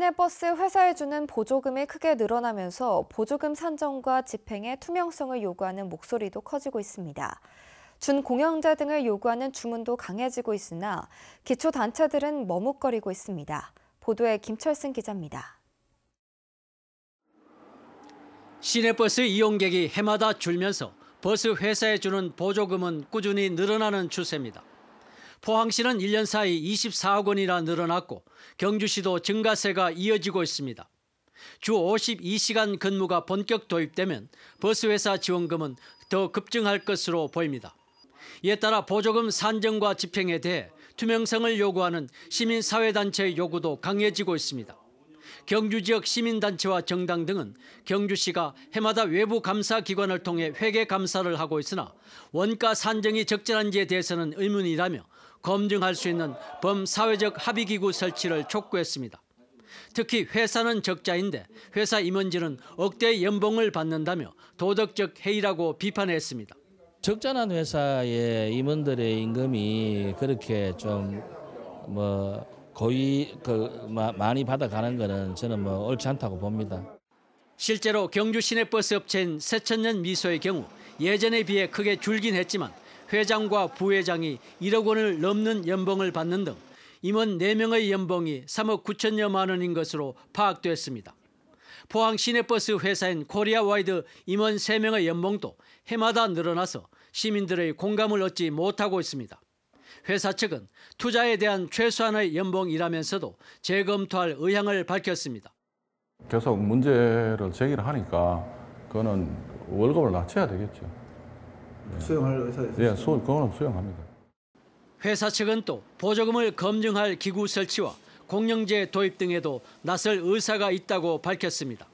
시내버스 회사에 주는 보조금이 크게 늘어나면서 보조금 산정과 집행의 투명성을 요구하는 목소리도 커지고 있습니다. 준공영제 등을 요구하는 주문도 강해지고 있으나 기초단체들은 머뭇거리고 있습니다. 보도에 김철승 기자입니다. 시내버스 이용객이 해마다 줄면서 버스 회사에 주는 보조금은 꾸준히 늘어나는 추세입니다. 포항시는 1년 사이 24억 원이나 늘어났고 경주시도 증가세가 이어지고 있습니다. 주 52시간 근무가 본격 도입되면 버스 회사 지원금은 더 급증할 것으로 보입니다. 이에 따라 보조금 산정과 집행에 대해 투명성을 요구하는 시민사회단체의 요구도 강해지고 있습니다. 경주 지역 시민단체와 정당 등은 경주시가 해마다 외부 감사기관을 통해 회계 감사를 하고 있으나 원가 산정이 적절한지에 대해서는 의문이라며 검증할 수 있는 범사회적 합의기구 설치를 촉구했습니다. 특히 회사는 적자인데 회사 임원진은 억대 연봉을 받는다며 도덕적 해이라고 비판했습니다. 적자난 회사의 임원들의 임금이 그렇게 좀 많이 받아가는 거는 저는 옳지 않다고 봅니다. 실제로 경주 시내버스 업체인 새천년 미소의 경우 예전에 비해 크게 줄긴 했지만 회장과 부회장이 1억 원을 넘는 연봉을 받는 등 임원 4명의 연봉이 3억 9천여만 원인 것으로 파악됐습니다. 포항 시내버스 회사인 코리아와이드 임원 3명의 연봉도 해마다 늘어나서 시민들의 공감을 얻지 못하고 있습니다. 회사 측은 투자에 대한 최소한의 연봉이라면서도 재검토할 의향을 밝혔습니다. 계속 문제를 제기를 하니까 그거는 월급을 낮춰야 되겠죠. 수용할 의사가 있습니다. 예, 그거는 수용합니다. 회사 측은 또 보조금을 검증할 기구 설치와 공영제 도입 등에도 나설 의사가 있다고 밝혔습니다.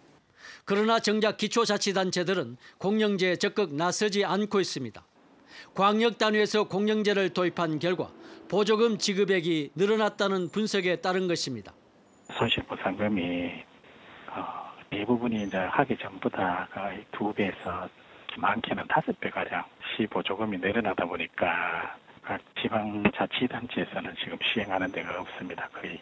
그러나 정작 기초자치단체들은 공영제에 적극 나서지 않고 있습니다. 광역 단위에서 공영제를 도입한 결과 보조금 지급액이 늘어났다는 분석에 따른 것입니다. 손실보상금이 대부분이 이제 하기 전보다 2배에서 많게는 5배가량 시보조금이 늘어나다 보니까 각 지방자치단체에서는 지금 시행하는 데가 없습니다. 거의.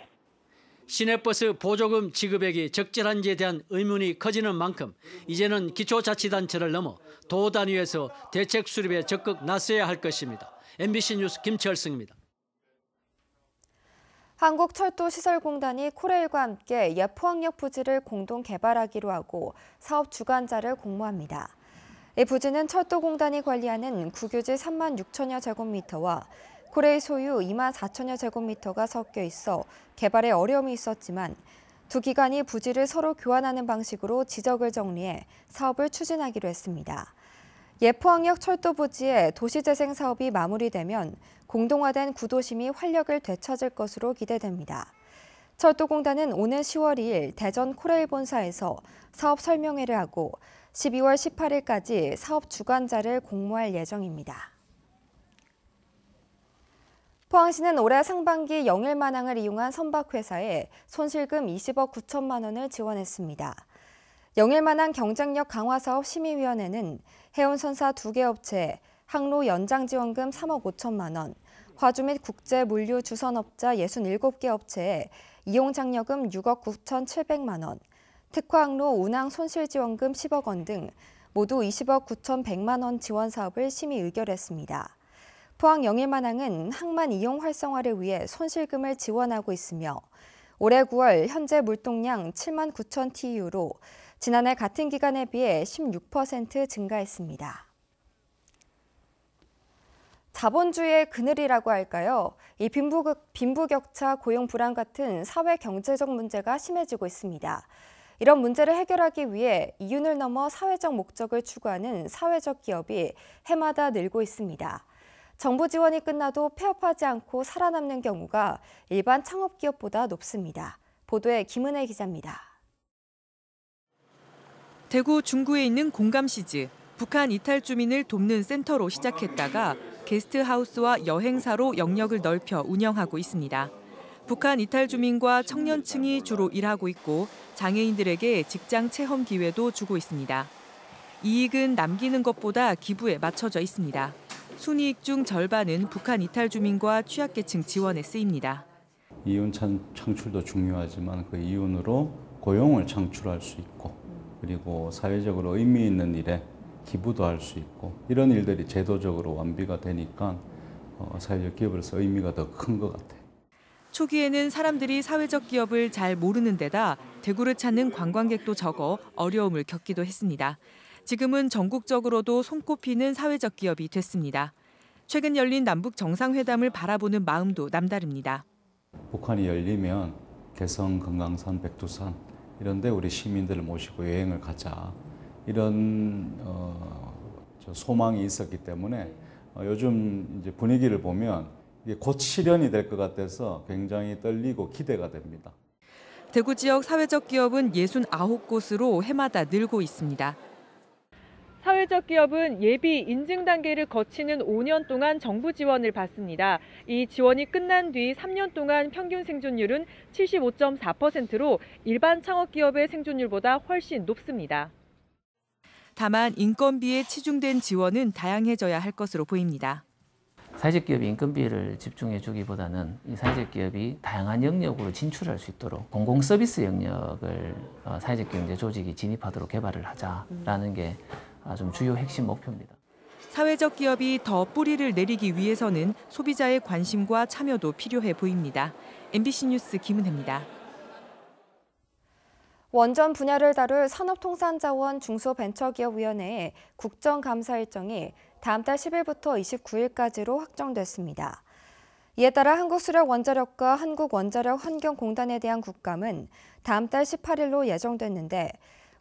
시내버스 보조금 지급액이 적절한지에 대한 의문이 커지는 만큼 이제는 기초자치단체를 넘어 도 단위에서 대책 수립에 적극 나서야 할 것입니다. MBC 뉴스 김철승입니다. 한국철도시설공단이 코레일과 함께 옛 포항역 부지를 공동 개발하기로 하고 사업 주관자를 공모합니다. 이 부지는 철도공단이 관리하는 국유지 3만 6천여 제곱미터와 코레일 소유 2만 4천여 제곱미터가 섞여 있어 개발에 어려움이 있었지만 두 기관이 부지를 서로 교환하는 방식으로 지적을 정리해 사업을 추진하기로 했습니다. 옛 포항역 철도 부지의 도시재생 사업이 마무리되면 공동화된 구도심이 활력을 되찾을 것으로 기대됩니다. 철도공단은 오는 10월 2일 대전 코레일 본사에서 사업 설명회를 하고 12월 18일까지 사업 주관자를 공모할 예정입니다. 포항시는 올해 상반기 영일만항을 이용한 선박회사에 손실금 20억 9천만 원을 지원했습니다. 영일만항 경쟁력 강화 사업 심의위원회는 해운선사 2개 업체에 항로 연장 지원금 3억 5천만 원, 화주 및 국제 물류 주선업자 67개 업체에 이용 장려금 6억 9천7백만 원, 특화 항로 운항 손실 지원금 10억 원 등 모두 20억 9천100만 원 지원 사업을 심의 의결했습니다. 포항 영일만항은 항만 이용 활성화를 위해 손실금을 지원하고 있으며 올해 9월 현재 물동량 7만 9천 TEU로 지난해 같은 기간에 비해 16% 증가했습니다. 자본주의의 그늘이라고 할까요? 이 빈부격차, 고용 불안 같은 사회 경제적 문제가 심해지고 있습니다. 이런 문제를 해결하기 위해 이윤을 넘어 사회적 목적을 추구하는 사회적 기업이 해마다 늘고 있습니다. 정부 지원이 끝나도 폐업하지 않고 살아남는 경우가 일반 창업기업보다 높습니다. 보도에 김은혜 기자입니다. 대구 중구에 있는 공감시즈, 북한 이탈 주민을 돕는 센터로 시작했다가 게스트하우스와 여행사로 영역을 넓혀 운영하고 있습니다. 북한 이탈 주민과 청년층이 주로 일하고 있고 장애인들에게 직장 체험 기회도 주고 있습니다. 이익은 남기는 것보다 기부에 맞춰져 있습니다. 순이익 중 절반은 북한 이탈 주민과 취약계층 지원에 쓰입니다. 이윤 창출도 중요하지만 그 이윤으로 고용을 창출할 수 있고 그리고 사회적으로 의미 있는 일에 기부도 할 수 있고 이런 일들이 제도적으로 완비가 되니까 사회적 기업으로서 의미가 더 큰 것 같아요. 초기에는 사람들이 사회적 기업을 잘 모르는 데다 대구를 찾는 관광객도 적어 어려움을 겪기도 했습니다. 지금은 전국적으로도 손꼽히는 사회적 기업이 됐습니다. 최근 열린 남북 정상회담을 바라보는 마음도 남다릅니다. 북한이 열리면 개성, 금강산, 백두산 이런 데 우리 시민들을 모시고 여행을 가자 이런 소망이 있었기 때문에 요즘 이제 분위기를 보면 이게 곧 실현이 될 것 같아서 굉장히 떨리고 기대가 됩니다. 대구 지역 사회적 기업은 69곳으로 해마다 늘고 있습니다. 사회적 기업은 예비 인증 단계를 거치는 5년 동안 정부 지원을 받습니다. 이 지원이 끝난 뒤 3년 동안 평균 생존율은 75.4%로 일반 창업 기업의 생존율보다 훨씬 높습니다. 다만 인건비에 치중된 지원은 다양해져야 할 것으로 보입니다. 사회적 기업이 인건비를 집중해 주기보다는 이 사회적 기업이 다양한 영역으로 진출할 수 있도록 공공 서비스 영역을 사회적 경제 조직이 진입하도록 개발을 하자라는 게 좀 주요 핵심 목표입니다. 사회적 기업이 더 뿌리를 내리기 위해서는 소비자의 관심과 참여도 필요해 보입니다. MBC 뉴스 김은혜입니다. 원전 분야를 다룰 산업통상자원 중소벤처기업위원회의 국정감사 일정이 다음 달 10일부터 29일까지로 확정됐습니다. 이에 따라 한국수력원자력과 한국원자력환경공단에 대한 국감은 다음 달 18일로 예정됐는데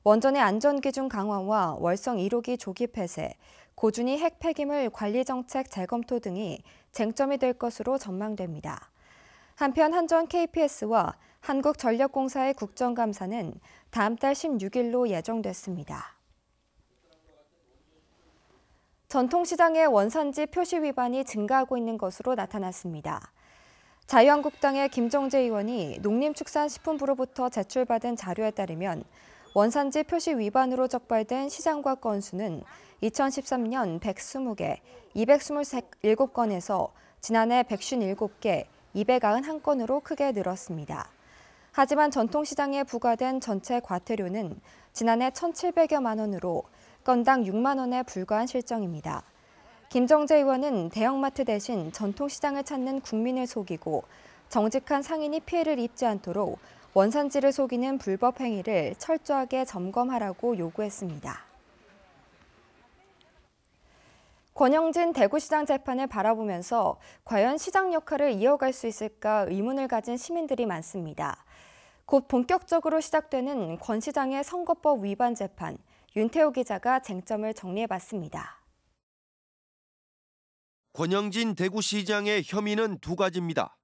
원전의 안전기준 강화와 월성 1호기 조기 폐쇄, 고준위 핵 폐기물 관리 정책 재검토 등이 쟁점이 될 것으로 전망됩니다. 한편 한전 KPS와 한국전력공사의 국정감사는 다음 달 16일로 예정됐습니다. 전통시장의 원산지 표시 위반이 증가하고 있는 것으로 나타났습니다. 자유한국당의 김정재 의원이 농림축산식품부로부터 제출받은 자료에 따르면 원산지 표시 위반으로 적발된 시장과 건수는 2013년 120개, 227건에서 지난해 157개, 291건으로 크게 늘었습니다. 하지만 전통시장에 부과된 전체 과태료는 지난해 1,700여만 원으로 건당 6만 원에 불과한 실정입니다. 김정재 의원은 대형마트 대신 전통시장을 찾는 국민을 속이고 정직한 상인이 피해를 입지 않도록 원산지를 속이는 불법 행위를 철저하게 점검하라고 요구했습니다. 권영진 대구시장 재판을 바라보면서 과연 시장 역할을 이어갈 수 있을까 의문을 가진 시민들이 많습니다. 곧 본격적으로 시작되는 권 시장의 선거법 위반 재판, 윤태호 기자가 쟁점을 정리해봤습니다. 권영진 대구시장의 혐의는 두 가지입니다.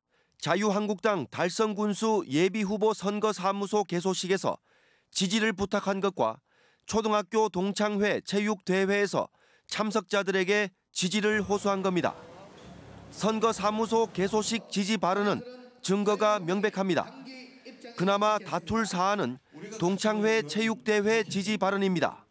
자유한국당 달성군수 예비후보 선거사무소 개소식에서 지지를 부탁한 것과 초등학교 동창회 체육대회에서 참석자들에게 지지를 호소한 겁니다. 선거사무소 개소식 지지 발언은 증거가 명백합니다. 그나마 다툴 사안은 동창회 체육대회 지지 발언입니다.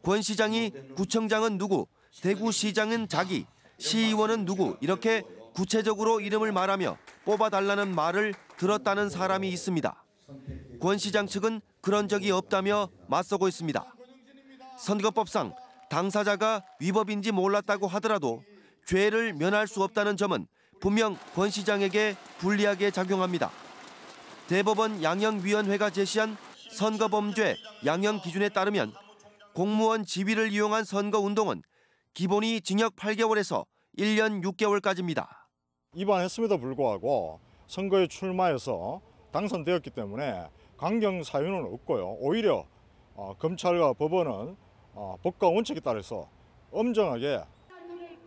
권 시장이 구청장은 누구, 대구시장은 자기, 시의원은 누구 이렇게 구체적으로 이름을 말하며 뽑아달라는 말을 들었다는 사람이 있습니다. 권 시장 측은 그런 적이 없다며 맞서고 있습니다. 선거법상 당사자가 위법인지 몰랐다고 하더라도 죄를 면할 수 없다는 점은 분명 권 시장에게 불리하게 작용합니다. 대법원 양형위원회가 제시한 선거범죄 양형 기준에 따르면 공무원 지위를 이용한 선거운동은 기본이 징역 8개월에서 1년 6개월까지입니다. 위반했음에도 불구하고 선거에 출마해서 당선되었기 때문에 강경 사유는 없고요. 오히려 검찰과 법원은 법과 원칙에 따라서 엄정하게.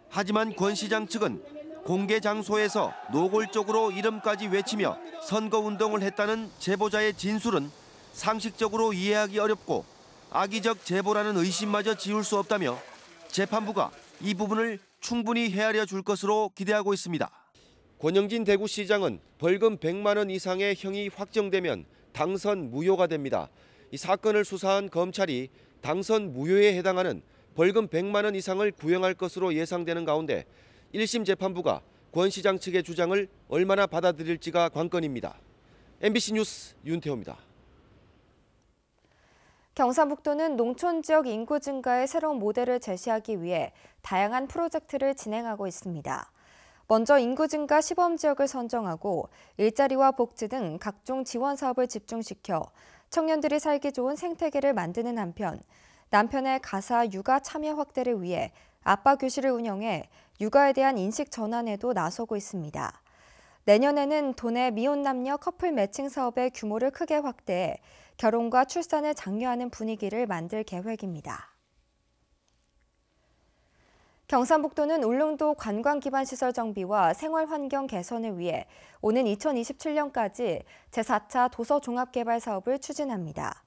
하지만 권 시장 측은 공개 장소에서 노골적으로 이름까지 외치며 선거운동을 했다는 제보자의 진술은 상식적으로 이해하기 어렵고 악의적 제보라는 의심마저 지울 수 없다며 재판부가 이 부분을 충분히 헤아려 줄 것으로 기대하고 있습니다. 권영진 대구시장은 벌금 100만 원 이상의 형이 확정되면 당선 무효가 됩니다. 이 사건을 수사한 검찰이 당선 무효에 해당하는 벌금 100만 원 이상을 구형할 것으로 예상되는 가운데 1심 재판부가 권 시장 측의 주장을 얼마나 받아들일지가 관건입니다. MBC 뉴스 윤태호입니다. 경상북도는 농촌 지역 인구 증가의 새로운 모델을 제시하기 위해 다양한 프로젝트를 진행하고 있습니다. 먼저 인구 증가 시범 지역을 선정하고 일자리와 복지 등 각종 지원 사업을 집중시켜 청년들이 살기 좋은 생태계를 만드는 한편 남편의 가사 육아 참여 확대를 위해 아빠 교실을 운영해 육아에 대한 인식 전환에도 나서고 있습니다. 내년에는 도내 미혼 남녀 커플 매칭 사업의 규모를 크게 확대해 결혼과 출산을 장려하는 분위기를 만들 계획입니다. 경상북도는 울릉도 관광기반시설 정비와 생활환경 개선을 위해 오는 2027년까지 제4차 도서종합개발 사업을 추진합니다.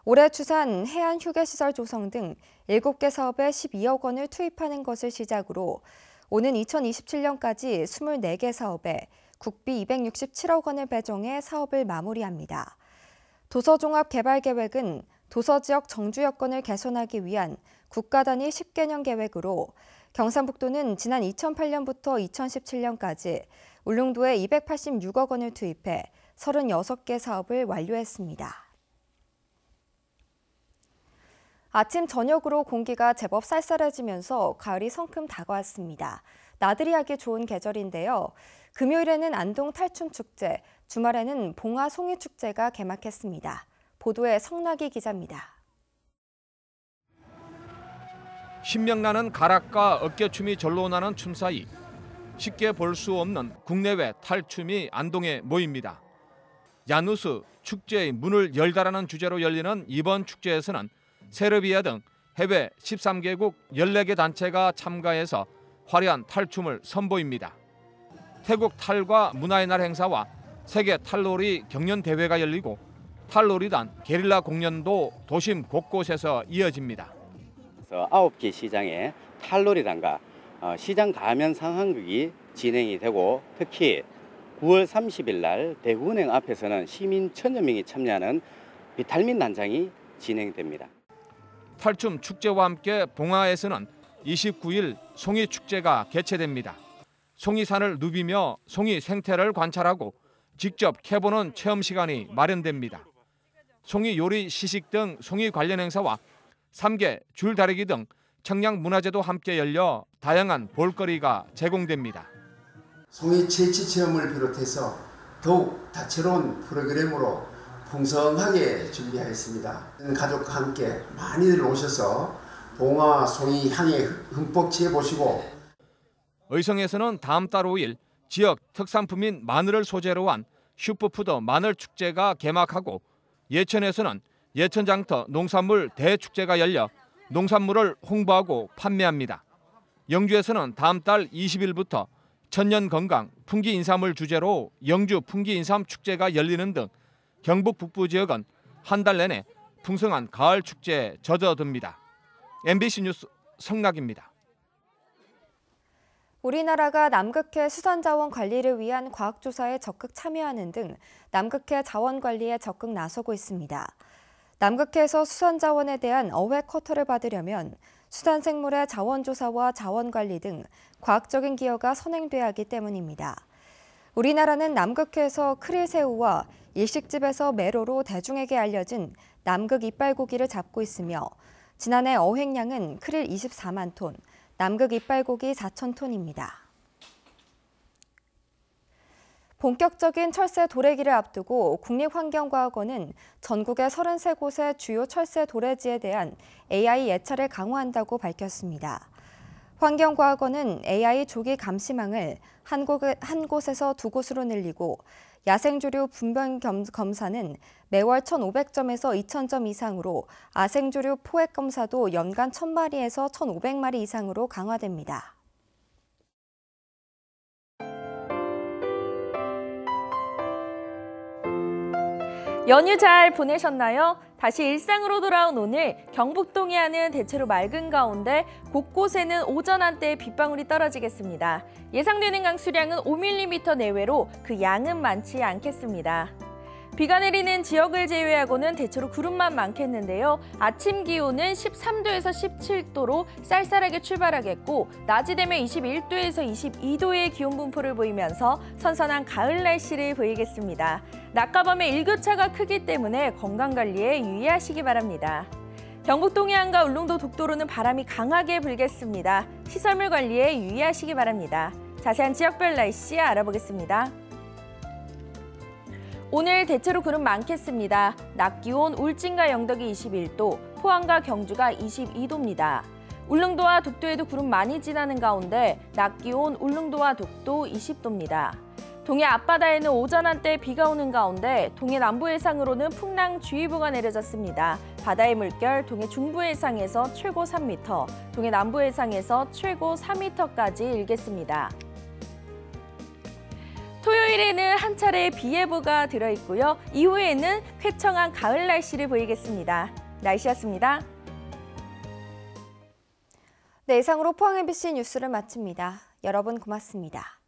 올해 추산 해안휴게시설 조성 등 7개 사업에 12억 원을 투입하는 것을 시작으로 오는 2027년까지 24개 사업에 국비 267억 원을 배정해 사업을 마무리합니다. 도서종합개발계획은 도서지역 정주 여건을 개선하기 위한 국가 단위 10개년 계획으로 경상북도는 지난 2008년부터 2017년까지 울릉도에 286억 원을 투입해 36개 사업을 완료했습니다. 아침 저녁으로 공기가 제법 쌀쌀해지면서 가을이 성큼 다가왔습니다. 나들이 하기 좋은 계절인데요. 금요일에는 안동 탈춤축제, 주말에는 봉화 송이축제가 개막했습니다. 보도에 성락이 기자입니다. 신명나는 가락과 어깨춤이 절로 나는 춤 사이 쉽게 볼 수 없는 국내외 탈춤이 안동에 모입니다. 야누스 축제의 문을 열다라는 주제로 열리는 이번 축제에서는 세르비아 등 해외 13개국 14개 단체가 참가해서 화려한 탈춤을 선보입니다. 태국 탈과 문화의 날 행사와 세계 탈놀이 경연 대회가 열리고 탈놀이단 게릴라 공연도 도심 곳곳에서 이어집니다. 9개 시장에 탈놀이단과 시장 가면 상황극이 진행이 되고 특히 9월 30일 날 대구은행 앞에서는 시민 1000여 명이 참여하는 비탈민 단장이 진행됩니다. 탈춤 축제와 함께 봉화에서는 29일 송이축제가 개최됩니다. 송이산을 누비며 송이 생태를 관찰하고 직접 캐보는 체험 시간이 마련됩니다. 송이 요리 시식 등 송이 관련 행사와 3개 줄다리기 등 청량 문화제도 함께 열려 다양한 볼거리가 제공됩니다. 송이 채취 체험을 비롯해서 더욱 다채로운 프로그램으로 풍성하게 준비하였습니다. 가족과 함께 많이들 오셔서 봉화 송이 향에 흠뻑 취해보시고 의성에서는 다음 달 5일 지역 특산품인 마늘을 소재로 한 슈퍼푸드 마늘 축제가 개막하고 예천에서는 예천장터 농산물 대축제가 열려 농산물을 홍보하고 판매합니다. 영주에서는 다음 달 20일부터 천년건강 풍기인삼을 주제로 영주 풍기인삼 축제가 열리는 등 경북 북부 지역은 한 달 내내 풍성한 가을 축제에 젖어듭니다. MBC 뉴스 성락입니다. 우리나라가 남극해 수산자원 관리를 위한 과학조사에 적극 참여하는 등 남극해 자원 관리에 적극 나서고 있습니다. 남극해에서 수산자원에 대한 어획 쿼터를 받으려면 수산생물의 자원조사와 자원관리 등 과학적인 기여가 선행돼야 하기 때문입니다. 우리나라는 남극해에서 크릴새우와 일식집에서 메로로 대중에게 알려진 남극 이빨고기를 잡고 있으며 지난해 어획량은 크릴 24만 톤, 남극 이빨고기 4,000톤입니다. 본격적인 철새 도래기를 앞두고 국립환경과학원은 전국의 33곳의 주요 철새 도래지에 대한 AI 예찰을 강화한다고 밝혔습니다. 환경과학원은 AI 조기 감시망을 한 곳에서 2곳으로 늘리고 야생조류 분변 검사는 매월 1,500점에서 2,000점 이상으로 아생조류 포획 검사도 연간 1,000마리에서 1,500마리 이상으로 강화됩니다. 연휴 잘 보내셨나요? 다시 일상으로 돌아온 오늘 경북 동해안은 대체로 맑은 가운데 곳곳에는 오전 한때 빗방울이 떨어지겠습니다. 예상되는 강수량은 5mm 내외로 그 양은 많지 않겠습니다. 비가 내리는 지역을 제외하고는 대체로 구름만 많겠는데요. 아침 기온은 13도에서 17도로 쌀쌀하게 출발하겠고 낮이 되면 21도에서 22도의 기온 분포를 보이면서 선선한 가을 날씨를 보이겠습니다. 낮과 밤의 일교차가 크기 때문에 건강관리에 유의하시기 바랍니다. 경북 동해안과 울릉도 독도로는 바람이 강하게 불겠습니다. 시설물 관리에 유의하시기 바랍니다. 자세한 지역별 날씨 알아보겠습니다. 오늘 대체로 구름 많겠습니다. 낮 기온 울진과 영덕이 21도, 포항과 경주가 22도입니다. 울릉도와 독도에도 구름 많이 지나는 가운데 낮 기온 울릉도와 독도 20도입니다. 동해 앞바다에는 오전 한때 비가 오는 가운데 동해 남부 해상으로는 풍랑주의보가 내려졌습니다. 바다의 물결 동해 중부 해상에서 최고 3m, 동해 남부 해상에서 최고 4m까지 일겠습니다. 토요일에는 한 차례 비 예보가 들어있고요. 이후에는 쾌청한 가을 날씨를 보이겠습니다. 날씨였습니다. 네, 이상으로 포항 MBC 뉴스를 마칩니다. 여러분 고맙습니다.